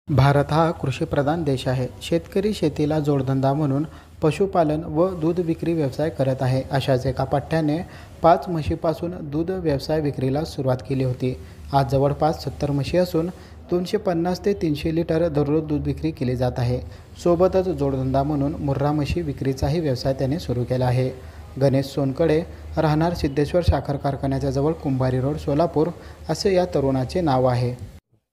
भारत हा कृषीप्रधान देश आहे. शेतकरी शेतीला जोडधंदा म्हणून पशुपालन व दूध विक्री व्यवसाय करत आहे. अशाच एका पठ्ठ्याने 5 म्हशीपासून दूध व्यवसाय विक्रीला सुरुवात केली होती. आज जवळपास 70 म्हशी असून 250 ते 300 लिटर दररोज दूध विक्री केली जात आहे. सोबतच जोडधंदा म्हणून मुर्रा म्हशी विक्रीचाही व्यवसाय त्याने सुरू केला आहे. गणेश सोनकडे, राहणार सिद्धेश्वर साखर कारखान्याच्या जवळ कुंभारी रोड, सोलापूर असे या तरुणाचे नाव आहे.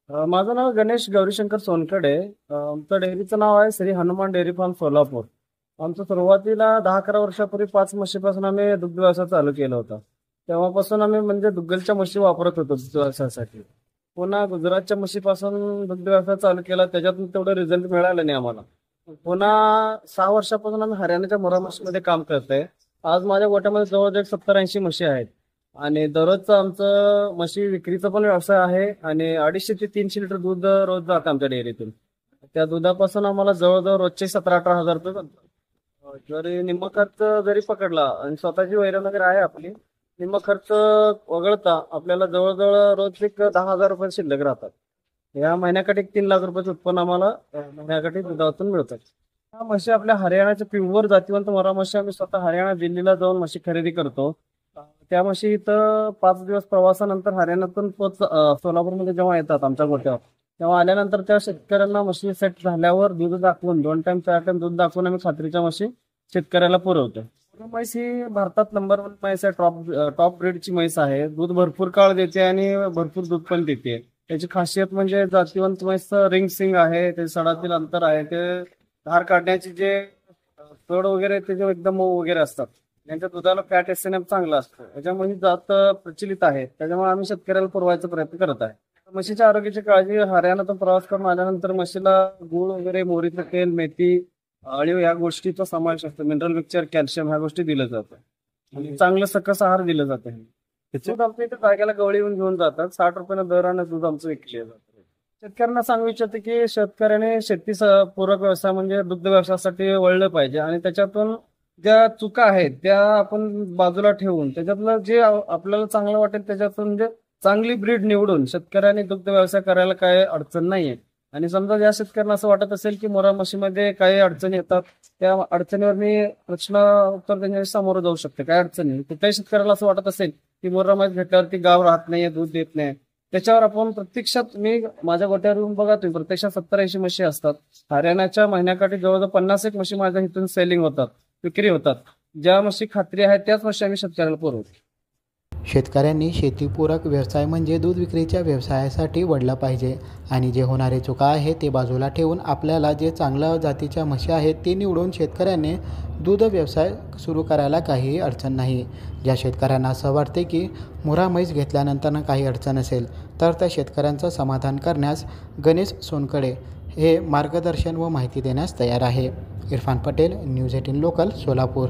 माझं नाव गणेश गौरीशंकर सोनकडे. आमचं डेअरीचं नाव आहे श्री हनुमान डेअरी फार्म सोलापूर. आमचं सुरुवातीला 10-11 वर्षापूर्वी 5 म्हशीपासून आम्ही दुग्ध व्यवसाय चालू केला होता. तेव्हापासून आम्ही म्हणजे दुग्गलच्या म्हशी वापरत होतो दुग्ध व्यवसायासाठी. पुन्हा गुजरातच्या म्हशीपासून दुग्ध व्यवसाय चालू केला, त्याच्यातून तेवढं रिझल्ट मिळाला नाही आम्हाला. पुन्हा 6 वर्षापासून आम्ही हरियाणाच्या मुर्रा म्हशीमध्ये काम करतोय. आज माझ्या गोट्यामध्ये जवळजवळ 70-80 म्हशी आहेत आणि दररोजचं आमचं म्हशी विक्रीचा पण व्यवसाय आहे आणि 250 ते 300 लिटर दूध रोज जातं आमच्या डेअरीतून. त्या दुधापासून आम्हाला जवळजवळ रोजचे 17-18 हजार रुपये बनतात. जरी निम्म खर्च जरी पकडला आणि स्वतःची वैरण वगैरे आहे आपली, निम्म खर्च वगळता आपल्याला जवळजवळ रोज एक 10,000 रुपये शिल्लक राहतात. या महिन्याकाठी 3 लाख रुपयाचं उत्पन्न आम्हाला महिन्याकाठी दुधातून मिळतात. हा म्हशी आपल्या हरियाणाच्या प्युअर जातीवंत मुर्रा म्हशी आम्ही स्वतः हरियाणा दिल्लीला जाऊन म्हशी खरेदी करतो. त्या म्हशी इथं 5 दिवस प्रवासानंतर हरियाणातून सोलापूरमध्ये जेव्हा येतात आमच्या गोट्यावर, तेव्हा आल्यानंतर त्या शेतकऱ्यांना म्हशी सेट झाल्यावर दूध दाखवून 2 टाइम 4 टाइम दूध दाखवून आम्ही खात्रीच्या म्हशी शेतकऱ्याला पुरवतो. म्हैस ही भारतात नंबर 1 म्हैस आहे. टॉप ब्रीडची म्हैस आहे. दूध भरपूर काळ देते आणि भरपूर दूध पण देते. त्याची खासियत म्हणजे जातीवंत म्हैसचं रिंग सिंग आहे, ते सडातील अंतर आहे, ते धार काढण्याची जे सड वगैरे त्याचे एकदम मऊ वगैरे असतात. त्यांच्या दुधाला फॅट एसएनएफ चांगला असतो. त्याच्यामुळे जात प्रचलित आहे. त्याच्यामुळे आम्ही शेतकऱ्याला पुरवायचा प्रयत्न करत आहे. म्हशीच्या आरोग्याची काळजी हरियाणातून प्रवास करून आल्यानंतर म्हशीला गूळ वगैरे, मोहरीचं तेल, मेथी, अळीव या गोष्टीचा समावेश असतो. मिनरल मिक्सचर, कॅल्शियम ह्या गोष्टी दिल्या जातात आणि चांगलं सकस आहार दिलं जातं. दूध आमच्या इथे जाग्याला गवळी येऊन घेऊन जातात. 60 रुपयानं दरानं दूध आमचं विकले जातं. शेतकऱ्यांना सांगू इच्छिते की शेतकऱ्याने शेती पूरक व्यवसाय म्हणजे दुग्ध व्यवसायासाठी वळलं पाहिजे आणि त्याच्यातून ज्या चुका आहेत त्या आपण बाजूला ठेवून त्याच्यातलं जे आपल्याला चांगलं वाटेल त्याच्यातून म्हणजे चांगली ब्रीड निवडून शेतकऱ्यांनी दुग्ध व्यवसाय करायला काही अडचण नाहीये. आणि समजा ज्या शेतकऱ्यांना असं वाटत असेल की मुर्रा म्हशीमध्ये काही अडचणी येतात, त्या अडचणीवर मी प्रश्न उत्तर त्यांच्या समोर जाऊ शकते. काय अडचणी कुठल्याही शेतकऱ्याला असं वाटत असेल की मुर्रा म्हैस घेतल्यावरती गाव राहत नाहीये, दूध देत नाही, त्याच्यावर आपण प्रत्यक्षात मी माझ्या गोट्यावर येऊन बघा, तुम्ही प्रत्यक्षात 70-80 म्हशी असतात. हरियाणाच्या महिन्याकाठी जवळजवळ 50 म्हशी माझ्या इथून सेलिंग होतात, विक्री होतात. ज्या म्हशी खात्री आहे त्याच म्हशी आम्ही शेतकऱ्याला पुरवतो. शेतकऱ्यांनी शेतीपूरक व्यवसाय म्हणजे दूध विक्रीच्या व्यवसायासाठी वळलं पाहिजे आणि जे होणारे चुका आहे ते बाजूला ठेवून आपल्याला जे चांगल्या जातीच्या म्हशी आहेत ते निवडून शेतकऱ्यांनी दूध व्यवसाय सुरू करायला काहीही अडचण नाही. ज्या शेतकऱ्यांना असं वाटते की मुर्रा म्हैस घेतल्यानंतर काही अडचण असेल तर त्या शेतकऱ्यांचं समाधान करण्यास गणेश सोनकडे हे मार्गदर्शन व माहिती देण्यास तयार आहे. Irfan Patel, news 18 local, Solapur.